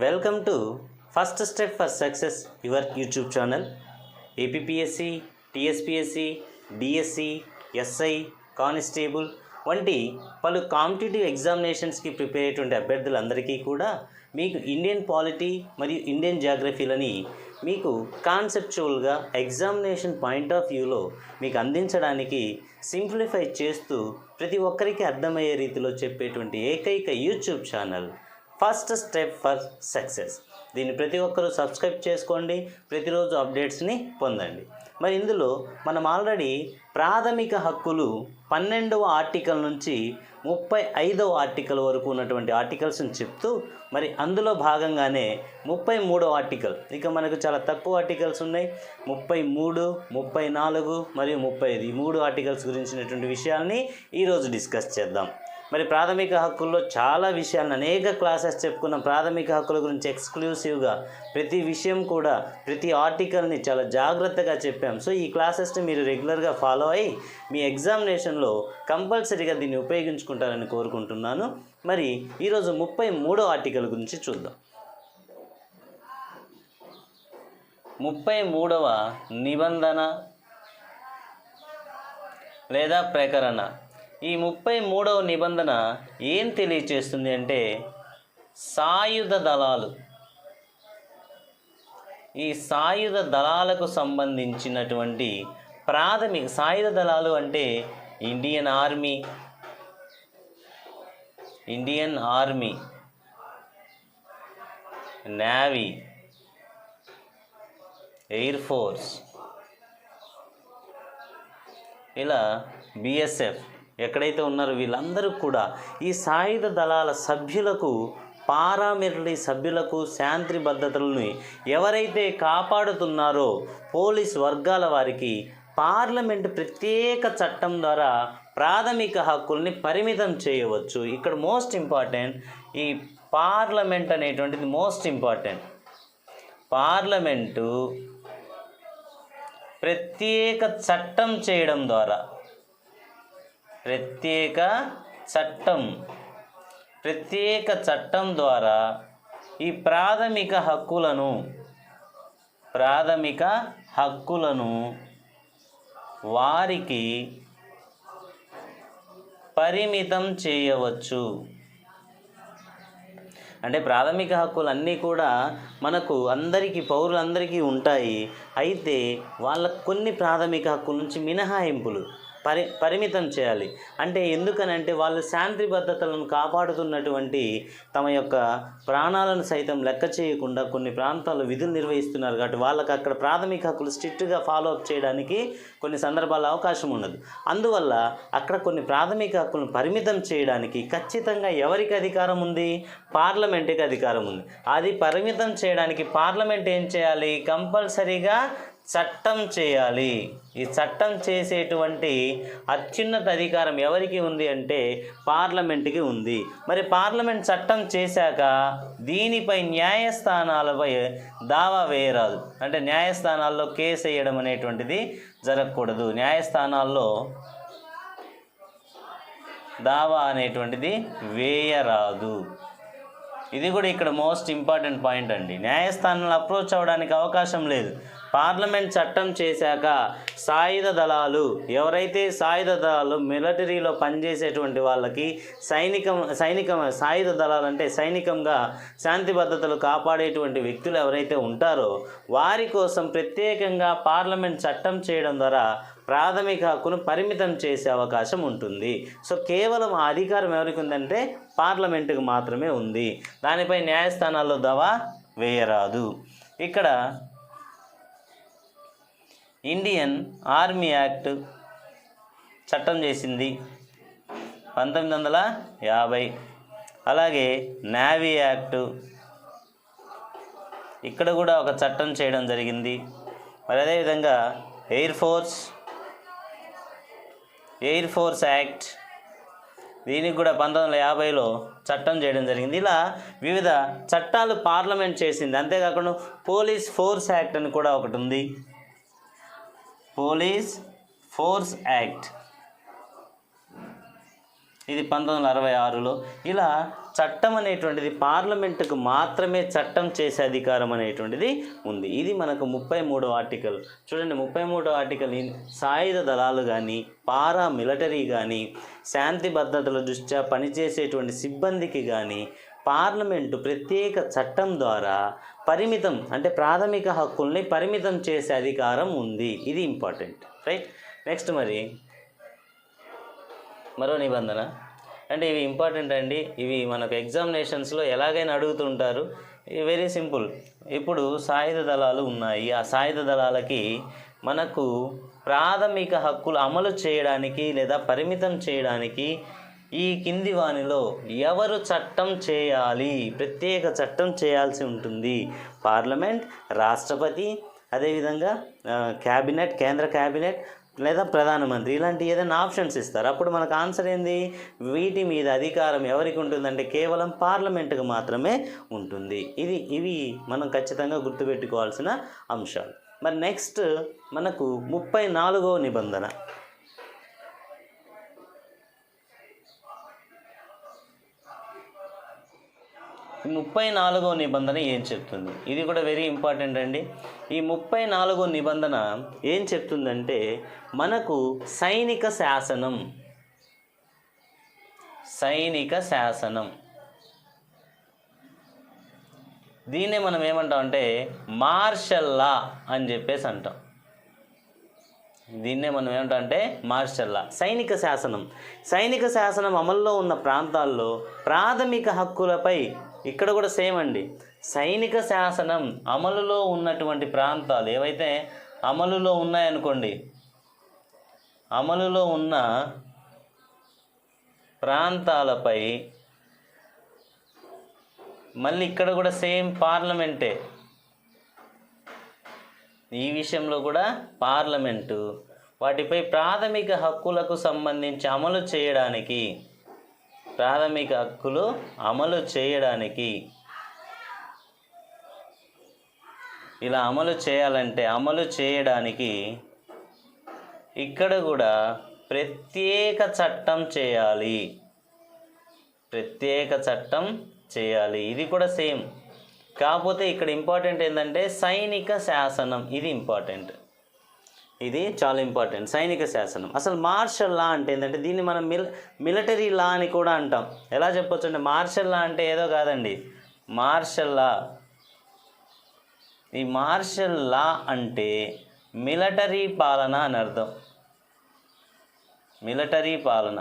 Welcome to first step for success your YouTube channel. APPSC, TSPSC, DSC, SI, constable వంటి పలు competitive ఎగ్జామినేషన్స్కి prepare అయ్యేటువంటి అభ్యర్థులందరికీ కూడా మీకు Indian polity మరియు ఇండియన్ జాగ్రఫీలని మీకు కాన్సెప్చువల్గా ఎగ్జామినేషన్ పాయింట్ ఆఫ్ వ్యూలో మీకు అందించడానికి సింప్లిఫై చేస్తూ ప్రతి ఒక్కరికి అర్థమయ్యే రీతిలో చెప్పేటువంటి ఏకైక YouTube channel first step for success. దీన్ని ప్రతి ఒక్కరూ సబ్స్క్రైబ్ చేసుకోండి, ప్రతిరోజు అప్డేట్స్ని పొందండి. మరి ఇందులో మనం ఆల్రెడీ ప్రాథమిక హక్కులు 12వ ఆర్టికల్ నుంచి 35వ ఆర్టికల్ వరకు ఉన్నటువంటి ఆర్టికల్స్ని చెప్తూ మరి అందులో భాగంగానే 33వ ఆర్టికల్, ఇక మనకు చాలా తక్కువ ఆర్టికల్స్ ఉన్నాయి, 33, 34 మరియు 35 ఈ 3 ఆర్టికల్స్ గురించినటువంటి విషయాల్ని ఈరోజు డిస్కస్ చేద్దాం. మరి ప్రాథమిక హక్కుల్లో చాలా విషయాలను అనేక క్లాసెస్ చెప్పుకున్నాం. ప్రాథమిక హక్కుల గురించి ఎక్స్క్లూసివ్గా ప్రతి విషయం కూడా ప్రతి ఆర్టికల్ని చాలా జాగ్రత్తగా చెప్పాం. సో ఈ క్లాసెస్ని మీరు రెగ్యులర్గా ఫాలో అయ్యి మీ ఎగ్జామినేషన్లో కంపల్సరీగా దీన్ని ఉపయోగించుకుంటారని కోరుకుంటున్నాను. మరి ఈరోజు 33వ ఆర్టికల్ గురించి చూద్దాం. 33వ నిబంధన లేదా ప్రకరణ. ఈ 33వ నిబంధన ఏం తెలియచేస్తుంది అంటే సాయుధ దళాలు, ఈ సాయుధ దళాలకు సంబంధించినటువంటి ప్రాథమిక సాయుధ దళాలు అంటే Indian army, navy, air force, ఇలా బిఎస్ఎఫ్ ఎక్కడైతే ఉన్నారో వీళ్ళందరూ కూడా ఈ సాయుధ దళాల సభ్యులకు, పారామిలిటరీ సభ్యులకు శాంతి భద్రతలను ఎవరైతే కాపాడుతున్నారో పోలీస్ వర్గాల వారికి పార్లమెంట్ ప్రత్యేక చట్టం ద్వారా ప్రాథమిక హక్కుల్ని పరిమితం చేయవచ్చు. ఇక్కడ మోస్ట్ ఇంపార్టెంట్ ఈ పార్లమెంట్ అనేటువంటిది మోస్ట్ ఇంపార్టెంట్. పార్లమెంటు ప్రత్యేక చట్టం చేయడం ద్వారా ప్రత్యేక చట్టం ద్వారా ఈ ప్రాథమిక హక్కులను వారికి పరిమితం చేయవచ్చు. అంటే ప్రాథమిక హక్కులు అన్నీ కూడా మనకు అందరికీ, పౌరులందరికీ ఉంటాయి. అయితే వాళ్ళకు కొన్ని ప్రాథమిక హక్కుల నుంచి మినహాయింపులు పరిమితం చేయాలి. అంటే ఎందుకనంటే వాళ్ళు శాంతి భద్రతలను కాపాడుతున్నటువంటి తమ యొక్క ప్రాణాలను సైతం లెక్క చేయకుండా కొన్ని ప్రాంతాల్లో విధులు నిర్వహిస్తున్నారు కాబట్టి వాళ్ళకి అక్కడ ప్రాథమిక హక్కులు స్ట్రిక్ట్గా ఫాలో అప్ చేయడానికి కొన్ని సందర్భాల్లో అవకాశం ఉండదు. అందువల్ల అక్కడ కొన్ని ప్రాథమిక హక్కులను పరిమితం చేయడానికి ఖచ్చితంగా ఎవరికి అధికారం ఉంది? పార్లమెంట్కి అధికారం ఉంది. అది పరిమితం చేయడానికి పార్లమెంట్ ఏం చేయాలి? కంపల్సరీగా చట్టం చేయాలి. ఈ చట్టం చేసేటువంటి అత్యున్నత అధికారం ఎవరికి ఉంది అంటే పార్లమెంట్కి ఉంది. మరి పార్లమెంట్ చట్టం చేశాక దీనిపై న్యాయస్థానాలపై దావా వేయరాదు. అంటే న్యాయస్థానాల్లో కేసు వేయడం అనేటువంటిది జరగకూడదు. న్యాయస్థానాల్లో దావా అనేటువంటిది వేయరాదు. ఇది కూడా ఇక్కడ మోస్ట్ ఇంపార్టెంట్ పాయింట్ అండి. న్యాయస్థానాలు అప్రోచ్ అవ్వడానికి అవకాశం లేదు. పార్లమెంట్ చట్టం చేశాక సాయుధ దళాలు ఎవరైతే సాయుధ దళాలు మిలిటరీలో పనిచేసేటువంటి వాళ్ళకి సాయుధ దళాలు అంటే సైనికంగా శాంతి భద్రతలు కాపాడేటువంటి వ్యక్తులు ఎవరైతే ఉంటారో వారి కోసం ప్రత్యేకంగా పార్లమెంట్ చట్టం చేయడం ద్వారా ప్రాథమిక హక్కును పరిమితం చేసే అవకాశం ఉంటుంది. సో కేవలం ఆ అధికారం ఎవరికి ఉందంటే పార్లమెంటుకు మాత్రమే ఉంది. దానిపై న్యాయస్థానాల్లో దావా వేయరాదు. ఇక్కడ ఇండియన్ ఆర్మీ యాక్ట్ చట్టం చేసింది 1950. అలాగే నేవీ యాక్టు ఇక్కడ కూడా ఒక చట్టం చేయడం జరిగింది. మరి అదేవిధంగా ఎయిర్ ఫోర్స్ యాక్ట్ దీనికి కూడా 1950లో చట్టం చేయడం జరిగింది. ఇలా వివిధ చట్టాలు పార్లమెంట్ చేసింది. అంతేకాకుండా పోలీస్ ఫోర్స్ యాక్ట్ అని కూడా ఒకటి ఉంది. పోలీస్ ఫోర్స్ యాక్ట్ ఇది 1966లో. ఇలా చట్టం అనేటువంటిది పార్లమెంటుకు మాత్రమే చట్టం చేసే అధికారం అనేటువంటిది ఉంది. ఇది మనకు 33వ ఆర్టికల్. చూడండి, 33వ ఆర్టికల్ సాయుధ దళాలు కానీ పారా మిలిటరీ కానీ శాంతి భద్రతల దృష్ట్యా పనిచేసేటువంటి సిబ్బందికి కానీ పార్లమెంటు ప్రత్యేక చట్టం ద్వారా పరిమితం అంటే ప్రాథమిక హక్కుల్ని పరిమితం చేసే అధికారం ఉంది. ఇది ఇంపార్టెంట్, రైట్. నెక్స్ట్ మరి మరో నిబంధన, అంటే ఇవి ఇంపార్టెంట్ అండి. ఇవి మనకు ఎగ్జామినేషన్స్లో ఎలాగైనా అడుగుతుంటారు. Very simple. ఇప్పుడు సాయుధ దళాలు ఉన్నాయి. ఆ సాయుధ దళాలకి మనకు ప్రాథమిక హక్కులు అమలు చేయడానికి లేదా పరిమితం చేయడానికి ఈ కింది వానిలో ఎవరు చట్టం చేయాలి, ప్రత్యేక చట్టం చేయాల్సి ఉంటుంది? పార్లమెంట్, రాష్ట్రపతి, అదేవిధంగా క్యాబినెట్, కేంద్ర క్యాబినెట్ లేదా ప్రధానమంత్రి, ఇలాంటి ఏదైనా ఆప్షన్స్ ఇస్తారు. అప్పుడు మనకు ఆన్సర్ ఏంది? వీటి మీద అధికారం ఎవరికి ఉంటుందంటే కేవలం పార్లమెంటుకు మాత్రమే ఉంటుంది. ఇవి మనం ఖచ్చితంగా గుర్తుపెట్టుకోవాల్సిన అంశాలు. మరి నెక్స్ట్ మనకు 34వ నిబంధన. ఈ 34వ నిబంధన ఏం చెప్తుంది? ఇది కూడా వెరీ ఇంపార్టెంట్ అండి. ఈ 34వ నిబంధన ఏం చెప్తుందంటే మనకు సైనిక శాసనం దీన్నే మనం ఏమంటాం అంటే మార్షల్ లా అని చెప్పేసి అంటాం. దీన్నే మనం ఏమంటాం అంటే మార్షల్ లా. సైనిక శాసనం అమల్లో ఉన్న ప్రాంతాల్లో ప్రాథమిక హక్కులపై ఇక్కడ కూడా సేమ్ అండి. సైనిక శాసనం అమలులో ఉన్నటువంటి ప్రాంతాలు ఏవైతే అమలులో ఉన్నాయనుకోండి, అమలులో ఉన్న ప్రాంతాలపై మళ్ళీ ఇక్కడ కూడా సేమ్ పార్లమెంటే. ఈ విషయంలో కూడా పార్లమెంటు వాటిపై ప్రాథమిక హక్కులకు సంబంధించి అమలు చేయడానికి, ప్రాథమిక హక్కులు అమలు చేయడానికి, ఇలా అమలు చేయాలంటే అమలు చేయడానికి ఇక్కడ కూడా ప్రత్యేక చట్టం చేయాలి. ఇది కూడా సేమ్. కాకపోతే ఇక్కడ ఇంపార్టెంట్ ఏంటంటే సైనిక శాసనం. ఇది ఇంపార్టెంట్, ఇది చాలా ఇంపార్టెంట్. సైనిక శాసనం. అసలు మార్షల్ లా అంటే ఏంటంటే దీన్ని మనం మిలిటరీ లా అని కూడా అంటాం. ఎలా చెప్పొచ్చు అంటే మార్షల్ లా అంటే ఏదో కాదండి. మార్షల్ లా, ఈ మార్షల్ లా అంటే మిలిటరీ పాలన అని అర్థం. మిలిటరీ పాలన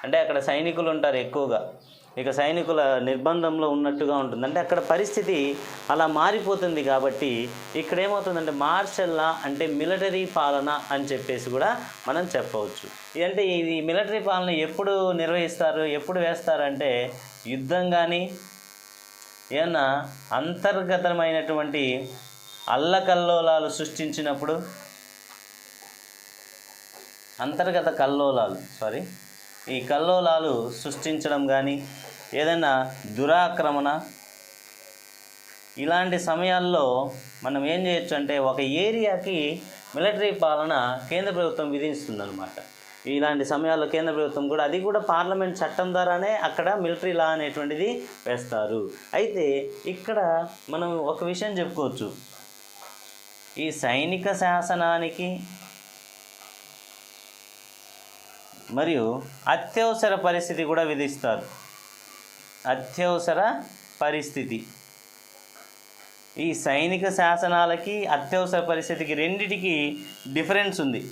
అంటే అక్కడ సైనికులు ఉంటారు ఎక్కువగా, ఇక సైనికుల నిర్బంధంలో ఉన్నట్టుగా ఉంటుంది. అంటే అక్కడ పరిస్థితి అలా మారిపోతుంది. కాబట్టి ఇక్కడ ఏమవుతుందంటే మార్షల్ లా అంటే మిలిటరీ పాలన అని చెప్పేసి కూడా మనం చెప్పవచ్చు. అంటే ఇది మిలిటరీ పాలన ఎప్పుడు నిర్వహిస్తారు, ఎప్పుడు వేస్తారంటే యుద్ధం కానీ ఏమన్నా అంతర్గతమైనటువంటి అల్లకల్లోలాలు సృష్టించినప్పుడు, ఈ కల్లోలాలు సృష్టించడం కానీ, ఏదైనా దురాక్రమణ, ఇలాంటి సమయాల్లో మనం ఏం చేయొచ్చు అంటే ఒక ఏరియాకి మిలిటరీ పాలన కేంద్ర ప్రభుత్వం విధిస్తుందన్నమాట. ఇలాంటి సమయాల్లో కేంద్ర ప్రభుత్వం కూడా అది కూడా పార్లమెంట్ చట్టం ద్వారానే అక్కడ మిలిటరీ లా అనేటువంటిది వేస్తారు. అయితే ఇక్కడ మనం ఒక విషయం చెప్పుకోవచ్చు. ఈ సైనిక శాసనానికి మరియు అత్యవసర పరిస్థితి కూడా విధిస్తారు. అత్యవసర పరిస్థితి, ఈ సైనిక శాసనాలకి అత్యవసర పరిస్థితికి రెండిటికి డిఫరెన్స్ ఉంది.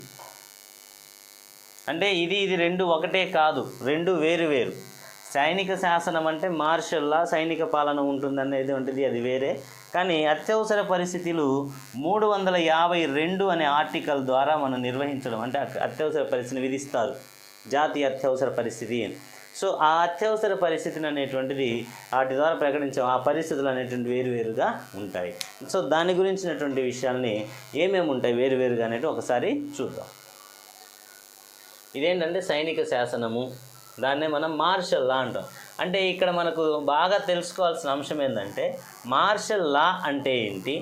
అంటే ఇది రెండు ఒకటే కాదు, రెండు వేరు. సైనిక శాసనం అంటే మార్షల్ లా, సైనిక పాలన ఉంటుందనేది ఉంటుంది, అది వేరే. కానీ అత్యవసర పరిస్థితులు 352 అనే ఆర్టికల్ ద్వారా మనం నిర్వహించడం, అంటే అత్యవసర పరిస్థితిని విధిస్తారు, జాతీయ అత్యవసర పరిస్థితి అని. సో ఆ అత్యవసర పరిస్థితిని అనేటువంటిది వాటి ద్వారా ప్రకటించే ఆ పరిస్థితులు అనేటువంటి వేరువేరుగా ఉంటాయి. సో దాని గురించినటువంటి విషయాల్ని ఏమేమి ఉంటాయి వేరువేరుగా అనేది ఒకసారి చూద్దాం. ఇదేంటంటే సైనిక శాసనము, దాన్నే మనం మార్షల్ లా అంటాం. అంటే ఇక్కడ మనకు బాగా తెలుసుకోవాల్సిన అంశం ఏంటంటే మార్షల్ లా అంటే ఏంటి,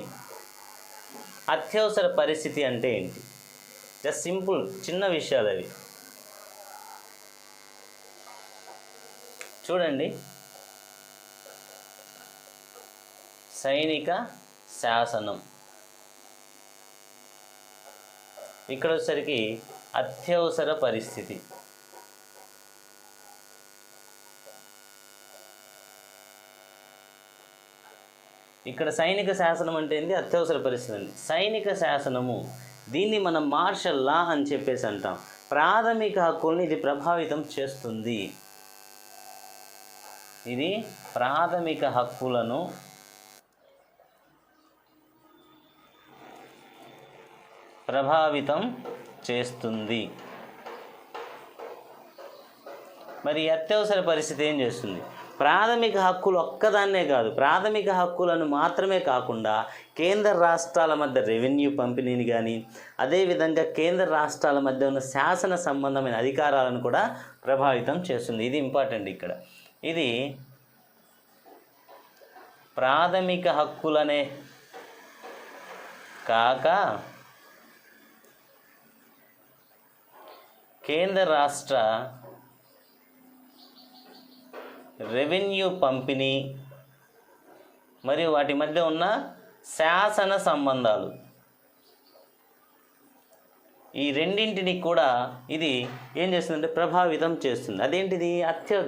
అత్యవసర పరిస్థితి అంటే ఏంటి. జస్ట్ సింపుల్ చిన్న విషయాలు అవి. చూడండి, సైనిక శాసనం. ఇక్కడ వచ్చేసరికి అత్యవసర పరిస్థితి. ఇక్కడ సైనిక శాసనం అంటే ఏంటి? అత్యవసర పరిస్థితి అండి. సైనిక శాసనము, దీన్ని మనం మార్షల్ లా అని చెప్పేసి అంటాం. ప్రాథమిక హక్కుల్ని ఇది ప్రభావితం చేస్తుంది. ఇది ప్రాథమిక హక్కులను ప్రభావితం చేస్తుంది. మరి అత్యవసర పరిస్థితి ఏం చేస్తుంది? ప్రాథమిక హక్కులు ఒక్కదాన్నే కాదు, ప్రాథమిక హక్కులను మాత్రమే కాకుండా కేంద్ర రాష్ట్రాల మధ్య రెవెన్యూ పంపిణీని కానీ, అదేవిధంగా కేంద్ర రాష్ట్రాల మధ్య ఉన్న శాసన సంబంధమైన అధికారాలను కూడా ప్రభావితం చేస్తుంది. ఇది ఇంపార్టెంట్ ఇక్కడ. ఇది ప్రాథమిక హక్కులనే కాక కేంద్ర రాష్ట్ర రెవెన్యూ పంపిణీ మరియు వాటి మధ్య ఉన్న శాసన సంబంధాలు, ఈ రెండింటిని కూడా ఇది ఏం చేస్తుందంటే ప్రభావితం చేస్తుంది. అదేంటిది?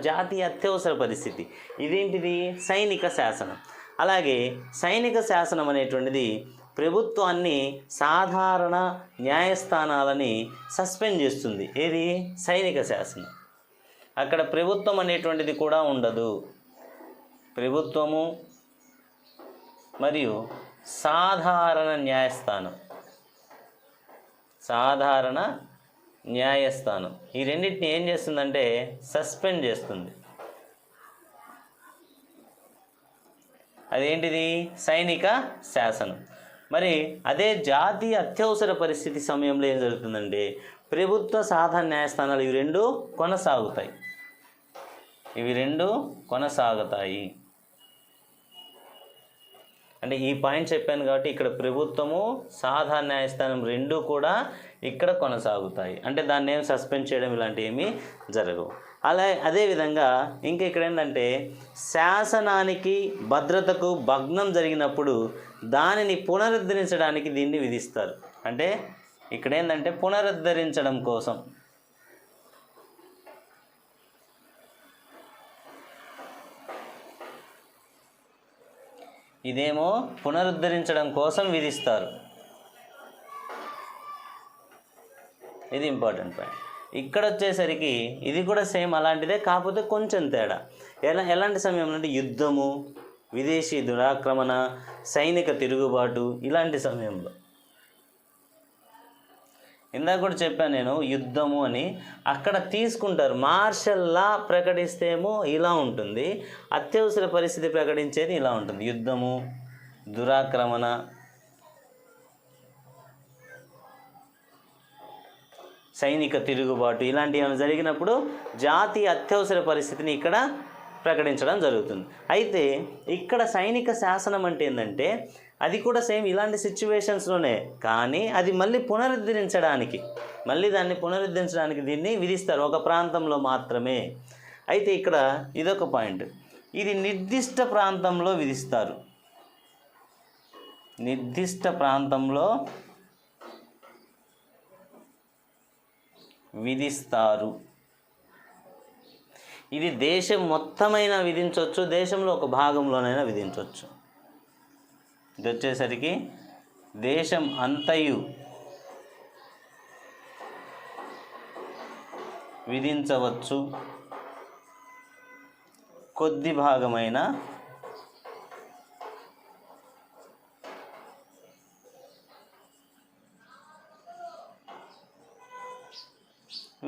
జాతీయ అత్యవసర పరిస్థితి. ఇదేంటిది? సైనిక శాసనం. అలాగే సైనిక శాసనం అనేటువంటిది ప్రభుత్వాన్ని, సాధారణ న్యాయస్థానాలని సస్పెండ్ చేస్తుంది. ఏది? సైనిక శాసనం. అక్కడ ప్రభుత్వం అనేటువంటిది కూడా ఉండదు. ప్రభుత్వము మరియు సాధారణ న్యాయస్థానం, సాధారణ న్యాయస్థానం ఈ రెండింటిని ఏం చేస్తుందంటే సస్పెండ్ చేస్తుంది. అదేంటిది? సైనిక శాసనం. మరి అదే జాతీయ అత్యవసర పరిస్థితి సమయంలో ఏం జరుగుతుందంటే ప్రభుత్వ సాధారణ న్యాయస్థానాలు ఇవి రెండు కొనసాగుతాయి. అంటే ఈ పాయింట్ చెప్పాను కాబట్టి ఇక్కడ ప్రభుత్వము, సాధారణ న్యాయస్థానం రెండు కూడా ఇక్కడ కొనసాగుతాయి. అంటే దాన్ని ఏం సస్పెండ్ చేయడం ఇలాంటివి ఏమీ జరగవు. అదేవిధంగా ఇంకా ఇక్కడ ఏంటంటే శాసనానికి, భద్రతకు భగ్నం జరిగినప్పుడు దానిని పునరుద్ధరించడానికి దీన్ని విధిస్తారు. అంటే ఇక్కడ ఏంటంటే పునరుద్ధరించడం కోసం, ఇదేమో పునరుద్ధరించడం కోసం విధిస్తారు. ఇది ఇంపార్టెంట్ పాయింట్. ఇక్కడ వచ్చేసరికి ఇది కూడా సేమ్ అలాంటిదే, కాకపోతే కొంచెం తేడా. ఎలాంటి సమయంలో అంటే యుద్ధము, విదేశీ దురాక్రమణ, సైనిక తిరుగుబాటు ఇలాంటి సమయంలో. ఇందాక కూడా చెప్పాను నేను యుద్ధము అని, అక్కడ తీసుకుంటారు. మార్షల్ లా ప్రకటిస్తేమో ఇలా ఉంటుంది, అత్యవసర పరిస్థితి ప్రకటించేది ఇలా ఉంటుంది. యుద్ధము, దురాక్రమణ, సైనిక తిరుగుబాటు ఇలాంటివి ఏమైనా జరిగినప్పుడు జాతీయ అత్యవసర పరిస్థితిని ఇక్కడ ప్రకటించడం జరుగుతుంది. అయితే ఇక్కడ సైనిక శాసనం అంటే ఏంటంటే అది కూడా సేమ్ ఇలాంటి సిచ్యువేషన్స్లోనే, కానీ అది మళ్ళీ దాన్ని పునరుద్ధరించడానికి దీన్ని విధిస్తారు, ఒక ప్రాంతంలో మాత్రమే. అయితే ఇక్కడ ఇదొక పాయింట్. ఇది నిర్దిష్ట ప్రాంతంలో విధిస్తారు. నిర్దిష్ట ప్రాంతంలో విధిస్తారు. ఇది దేశం మొత్తమైనా విధించవచ్చు, దేశంలో ఒక భాగంలోనైనా విధించవచ్చు. ఇది వచ్చేసరికి దేశం అంతయు విధించవచ్చు, కొద్ది భాగమైన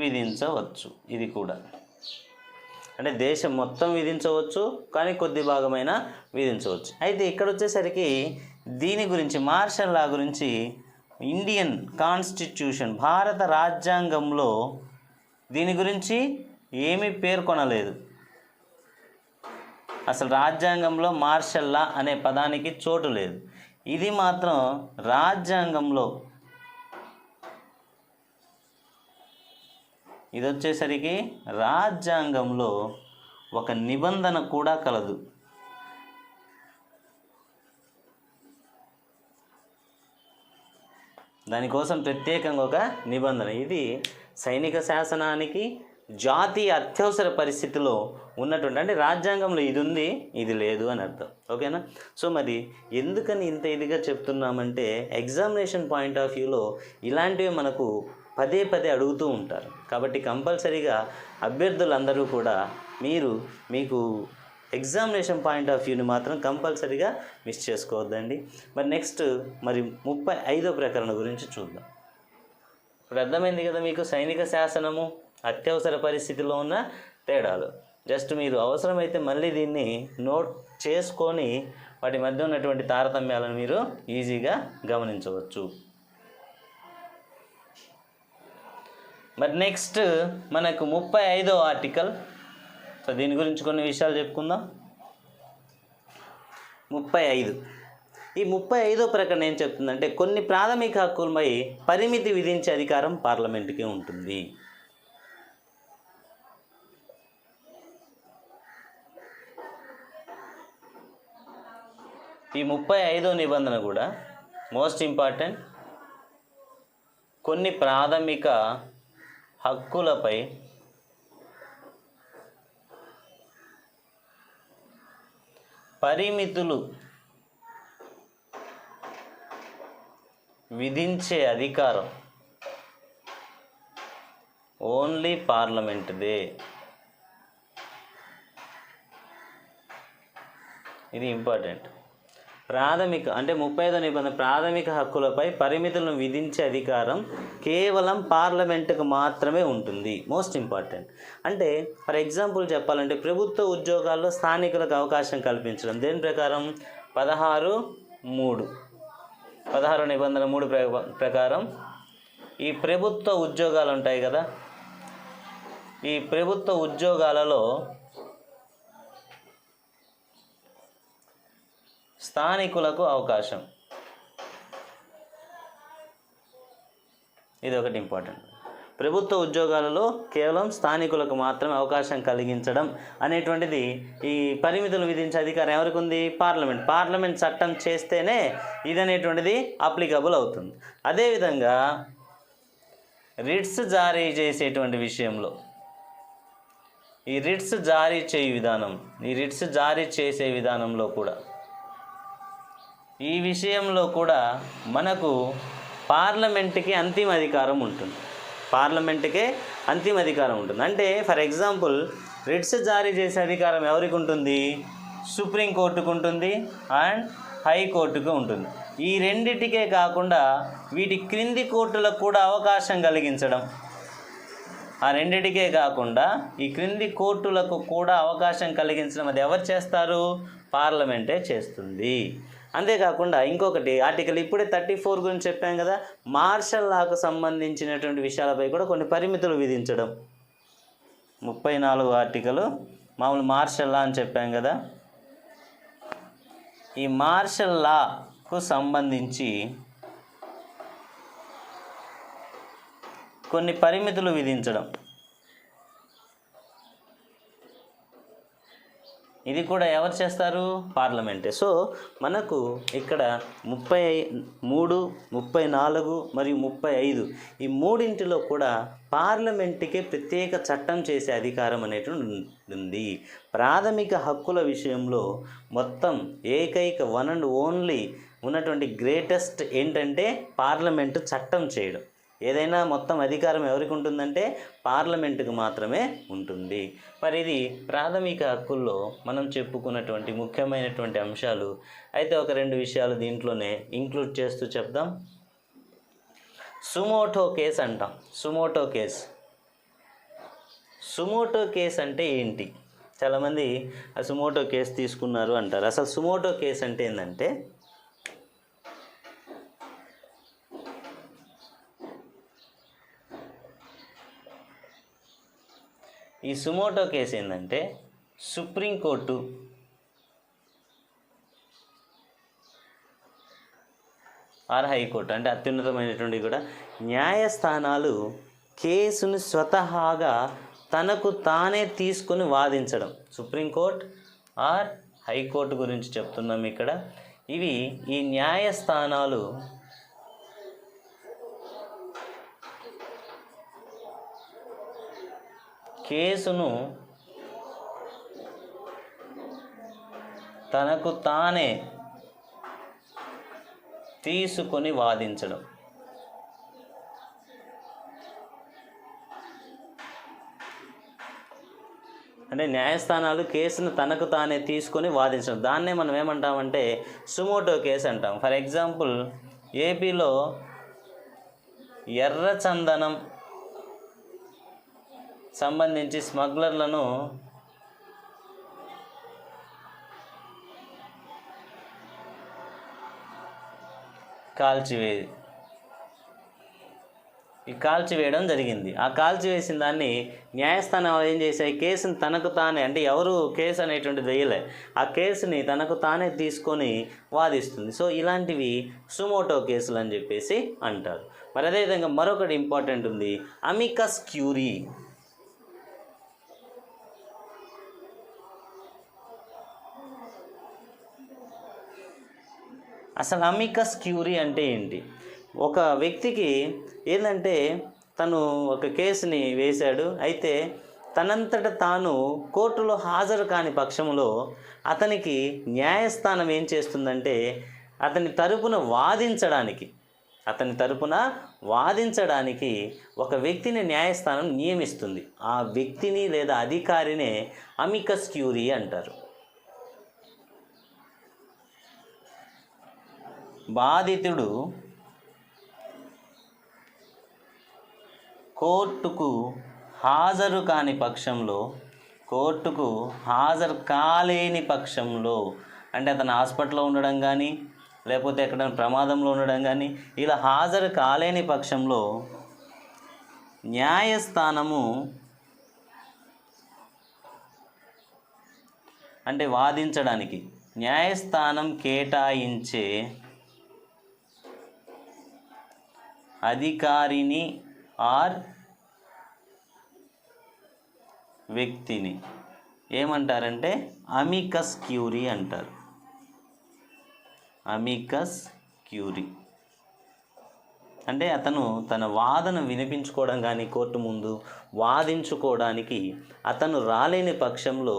విధించవచ్చు. ఇది కూడా అంటే దేశం మొత్తం విధించవచ్చు, కానీ కొద్ది భాగమైన విధించవచ్చు. అయితే ఇక్కడ వచ్చేసరికి దీని గురించి, మార్షల్ లా గురించి ఇండియన్ కాన్స్టిట్యూషన్, భారత రాజ్యాంగంలో దీని గురించి ఏమీ పేర్కొనలేదు. అసలు రాజ్యాంగంలో మార్షల్ లా అనే పదానికి చోటు లేదు. ఇది మాత్రం రాజ్యాంగంలో, ఇది వచ్చేసరికి రాజ్యాంగంలో ఒక నిబంధన కూడా కలదు. దానికోసం ప్రత్యేకంగా ఒక నిబంధన. ఇది సైనిక శాసనానికి జాతీయ అత్యవసర పరిస్థితిలో ఉన్నటువంటి, అంటే రాజ్యాంగంలో ఇది ఉంది ఇది లేదు అని అర్థం. ఓకేనా? సో మరి ఎందుకని ఇంత ఇదిగా చెప్తున్నామంటే ఎగ్జామినేషన్ పాయింట్ ఆఫ్ వ్యూలో ఇలాంటివి మనకు పదే పదే అడుగుతూ ఉంటారు. కాబట్టి కంపల్సరీగా అభ్యర్థులందరూ కూడా మీకు ఎగ్జామినేషన్ పాయింట్ ఆఫ్ వ్యూని మాత్రం కంపల్సరీగా మిస్ చేసుకోవద్దండి. మరి నెక్స్ట్ 35వ ప్రకరణ గురించి చూద్దాం. ఇప్పుడు అర్థమైంది కదా మీకు సైనిక శాసనము అత్యవసర పరిస్థితిలో ఉన్న తేడాలు. జస్ట్ మీరు అవసరమైతే మళ్ళీ దీన్ని నోట్ చేసుకొని వాటి మధ్య ఉన్నటువంటి తారతమ్యాలను మీరు ఈజీగా గమనించవచ్చు. మరి నెక్స్ట్ మనకు 35వ ఆర్టికల్. సో దీని గురించి కొన్ని విషయాలు చెప్పుకుందాం. 35 ఈ 35వ ప్రకటన ఏం చెప్తుందంటే కొన్ని ప్రాథమిక హక్కులపై పరిమితి విధించే అధికారం పార్లమెంటుకి ఉంటుంది. ఈ 35వ నిబంధన కూడా మోస్ట్ ఇంపార్టెంట్. కొన్ని ప్రాథమిక హక్కులపై పరిమితులు విధించే అధికారం ఓన్లీ పార్లమెంటుదే. ఇది ఇంపార్టెంట్. ప్రాథమిక అంటే 35వ నిబంధన ప్రాథమిక హక్కులపై పరిమితులను విధించే అధికారం కేవలం పార్లమెంటుకు మాత్రమే ఉంటుంది. Most important. అంటే ఫర్ ఎగ్జాంపుల్ చెప్పాలంటే ప్రభుత్వ ఉద్యోగాల్లో స్థానికులకు అవకాశం కల్పించడం. దేని ప్రకారం 16 నిబంధన 3 ప్రకారం ఈ ప్రభుత్వ ఉద్యోగాలు ఉంటాయి కదా, ఈ ప్రభుత్వ ఉద్యోగాలలో స్థానికులకు అవకాశం, ఇది ఒకటి ఇంపార్టెంట్. ప్రభుత్వ ఉద్యోగాలలో కేవలం స్థానికులకు మాత్రమే అవకాశం కలిగించడం అనేటువంటిది ఈ పరిమితులు విధించే అధికారం ఎవరికి ఉంది? పార్లమెంట్ చట్టం చేస్తేనే ఇది అనేటువంటిది అప్లికబుల్ అవుతుంది. అదేవిధంగా రిట్స్ జారీ చేసేటువంటి విషయంలో ఈ రిట్స్ జారీ చేసే విధానంలో కూడా ఈ విషయంలో కూడా మనకు పార్లమెంటుకి అంతిమ అధికారం ఉంటుంది. అంటే ఫర్ ఎగ్జాంపుల్ రిట్స్ జారీ చేసే అధికారం ఎవరికి ఉంటుంది? సుప్రీంకోర్టుకు ఉంటుంది అండ్ హైకోర్టుకు ఉంటుంది. ఈ రెండిటికే కాకుండా వీటి క్రింది కోర్టులకు కూడా అవకాశం కలిగించడం, ఈ క్రింది కోర్టులకు కూడా అవకాశం కలిగించడం అది ఎవరు చేస్తారు? పార్లమెంటే చేస్తుంది. అంతేకాకుండా ఇంకొకటి ఆర్టికల్ ఇప్పుడే 34 గురించి చెప్పాం కదా, మార్షల్ లాకు సంబంధించినటువంటి విషయాలపై కూడా కొన్ని పరిమితులు విధించడం. 34 ఆర్టికల్ మామూలు మార్షల్ లా అని చెప్పాం కదా, ఈ మార్షల్ లాకు సంబంధించి కొన్ని పరిమితులు విధించడం. ఇది కూడా ఎవరు చేస్తారు? పార్లమెంటే. సో మనకు ఇక్కడ 33, 34 మరియు 35 ఈ మూడింటిలో కూడా పార్లమెంటుకే ప్రత్యేక చట్టం చేసే అధికారం అనేటువంటి ఉంది. ప్రాథమిక హక్కుల విషయంలో మొత్తం ఏకైక వన్ అండ్ ఓన్లీ ఉన్నటువంటి గ్రేటెస్ట్ ఏంటంటే పార్లమెంటు చట్టం చేయడం. ఏదైనా మొత్తం అధికారం ఎవరికి ఉంటుందంటే పార్లమెంటుకు మాత్రమే ఉంటుంది. మరి ఇది ప్రాథమిక హక్కుల్లో మనం చెప్పుకున్నటువంటి ముఖ్యమైనటువంటి అంశాలు. అయితే ఒక 2 విషయాలు దీంట్లోనే ఇంక్లూడ్ చేస్తూ చెప్దాం. సుమోటో కేస్ అంటాం. సుమోటో కేస్ అంటే ఏంటి? చాలామంది ఆ సుమోటో కేసు తీసుకున్నారు అంటారు. అసలు సుమోటో కేసు అంటే ఏంటంటే ఈ సుమోటో కేసు ఏంటంటే సుప్రీంకోర్టు ఆర్ హైకోర్టు అంటే అత్యున్నతమైనటువంటి కూడా న్యాయస్థానాలు కేసును స్వతహాగా తనకు తానే తీసుకొని వాదించడం. సుప్రీంకోర్టు ఆర్ హైకోర్టు గురించి చెప్తున్నాం ఇక్కడ. ఈ న్యాయస్థానాలు కేసును తనకు తానే తీసుకొని వాదించడం. అంటే న్యాయస్థానాలు కేసును తనకు తానే తీసుకొని వాదించడం, దాన్నే మనం ఏమంటామంటే సుమోటో కేసు అంటాం. ఫర్ ఎగ్జాంపుల్, ఏపీలో ఎర్రచందనం సంబంధించి స్మగ్లర్లను కాల్చివేయడం జరిగింది. ఆ కాల్చివేసిన దాన్ని న్యాయస్థానం ఏం చేశాయి, కేసుని తనకు తానే, అంటే ఎవరు కేసు అనేటువంటిది వేయలే, ఆ కేసుని తనకు తానే తీసుకొని వాదిస్తుంది. సో ఇలాంటివి సుమోటో కేసులు అని చెప్పేసి అంటారు. మరి అదేవిధంగా మరొకటి ఇంపార్టెంట్ ఉంది, అమికస్ క్యూరీ. అసలు అమికస్ క్యూరీ అంటే ఏంటి? ఒక వ్యక్తికి ఏంటంటే తను ఒక కేసుని వేశాడు, అయితే తనంతట తాను కోర్టులో హాజరు కాని పక్షంలో అతనికి న్యాయస్థానం ఏం చేస్తుందంటే అతని తరపున వాదించడానికి ఒక వ్యక్తిని న్యాయస్థానం నియమిస్తుంది. ఆ వ్యక్తిని లేదా అధికారినే అమికస్ క్యూరీ అంటారు. బాధితుడు కోర్టుకు హాజరు కాలేని పక్షంలో, అంటే అతను హాస్పిటల్లో ఉండడం కానీ లేకపోతే ఎక్కడైనా ప్రమాదంలో ఉండడం కానీ, ఇలా హాజరు కాలేని పక్షంలో న్యాయస్థానము, అంటే వాదించడానికి న్యాయస్థానం కేటాయించే అధికారిని ఆర్ వ్యక్తిని ఏమంటారంటే అమికస్ క్యూరీ అంటారు. అమికస్ క్యూరీ అంటే అతను తన వాదన వినిపించుకోవడం కానీ కోర్టు ముందు వాదించుకోవడానికి అతను రాలేని పక్షంలో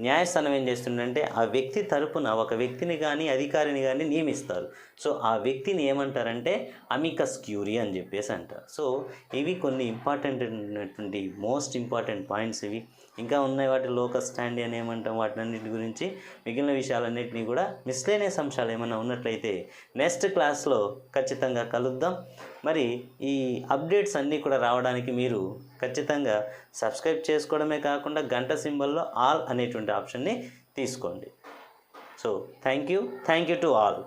న్యాయస్థానం ఏం చేస్తుందంటే ఆ వ్యక్తి తరపున ఒక వ్యక్తిని కానీ అధికారిని కానీ నియమిస్తారు. సో ఆ వ్యక్తిని ఏమంటారంటే అమికస్ క్యూరీ అని చెప్పేసి అంటారు. సో ఇవి కొన్ని ఇంపార్టెంట్ మోస్ట్ ఇంపార్టెంట్ పాయింట్స్ ఇవి. ఇంకా ఉన్నాయి వాటి లోకస్ స్టాండీ అని ఏమంటాం, వాటినన్నిటి గురించి మిగిలిన విషయాలన్నింటినీ కూడా మిస్లేనియస్ అంశాలు ఏమైనా ఉన్నట్లయితే నెక్స్ట్ క్లాస్లో ఖచ్చితంగా కలుద్దాం. మరి ఈ అప్డేట్స్ అన్నీ కూడా రావడానికి మీరు ఖచ్చితంగా సబ్స్క్రైబ్ చేసుకోవడమే కాకుండా గంట సింబల్లో ఆల్ అనేటువంటి ఆప్షన్ని తీసుకోండి. So thank you to all.